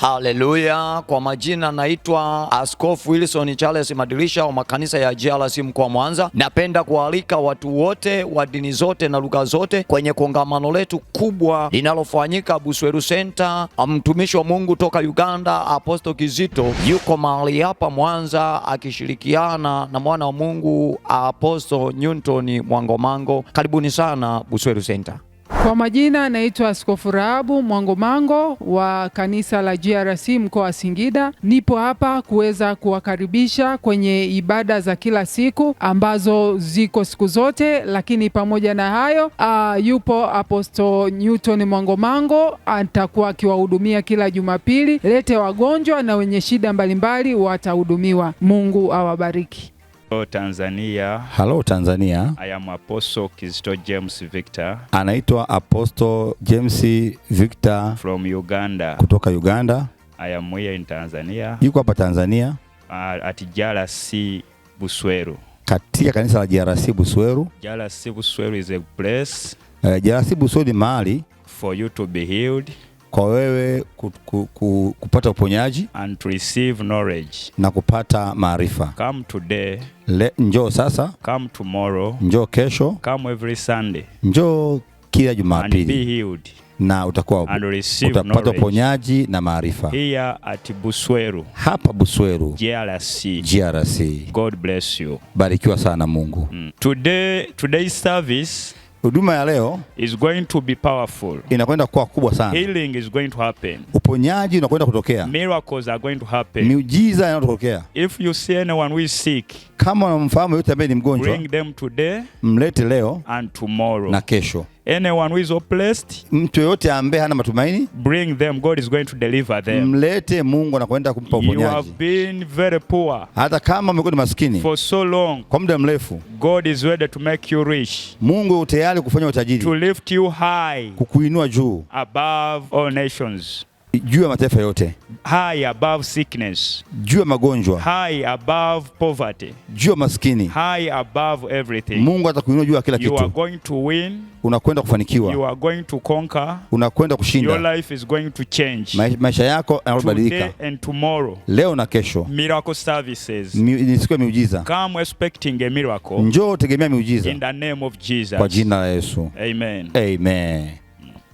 Haleluya. Kwa majina naitwa Askofu Wilson Charles Madirisha wa makanisa ya GRC mkoa Mwanza. Napenda kualika watu wote wa dini zote na lugha zote kwenye kongamano letu kubwa linalofanyika Busweru Center. Mtumishi wa Mungu toka Uganda Apostle Kizito yuko mahali hapa Mwanza akishirikiana na mwana wa Mungu Apostle Newton Mwangomango. Karibuni sana Busweru Center. Kwa majina naitwa Askofu Rahabu Mwangomango wa kanisa la GRC mkoa wa Singida. Nipo hapa kuweza kuwakaribisha kwenye ibada za kila siku ambazo ziko siku zote, lakini pamoja na hayo yupo Apostle Newton Mwangomango atakuwa akiwahudumia kila Jumapili. Lete wagonjwa na wenye shida mbalimbali watahudumiwa. Mungu awabariki. Tanzania. Hello Tanzania. I am Apostle Kizito James Victor. Anaitwa Apostle James Victor from Uganda. Kutoka Uganda. I am here in Tanzania. Yuko hapa Tanzania. At GRC Busweru. Katika kanisa la GRC Busweru. GRC Busweru is a place. GRC Busweru ni mahali for you to be healed. Kwa wewe kupata uponyaji and to receive knowledge, na kupata maarifa. Come today, njoo sasa. Come tomorrow, njoo kesho. Come every Sunday, njoo kila Jumapili, and be healed, na utapata uponyaji na maarifa. Here at Busweru, hapa Busweru GRC. God bless you. Barikiwa sana Mungu. Today's service, huduma ya leo is going to be powerful. Inakwenda kuwa kubwa sana. Healing is going to happen. Uponyaji unakwenda kutokea. Miracles are going to happen. Miujiza inatokea. If you see anyone who is sick, kama unamfahamu yote ambaye ni mgonjwa, bring them today, mlete leo and tomorrow, na kesho. Anyone who is hopeless, mtu yote ambaye hana matumaini, bring them. God is going to deliver them. Mlete, Mungu anakwenda kumpa uponyaji. You have been very poor, hata kama umekuwa maskini for so long, kwa muda mrefu, God is ready to make you rich. Mungu tayari kufanya utajiri, to lift you high, kukuinua juu, above all nations, juu ya mataifa yote, high above sickness, juu ya magonjwa, high above poverty, juu ya maskini, high above everything. Mungu atakuinua juu ya kila kitu. You are going to win. Unakwenda kufanikiwa. You are going to conquer. Unakwenda kushinda. Your life is going to change. Maisha yako yanabadilika. Today and tomorrow. Leo na kesho. Miracle services. Ni siku ya miujiza. Come expecting a miracle. Njoo tegemea miujiza. In the name of Jesus. Kwa jina la Yesu. Amen. Amen.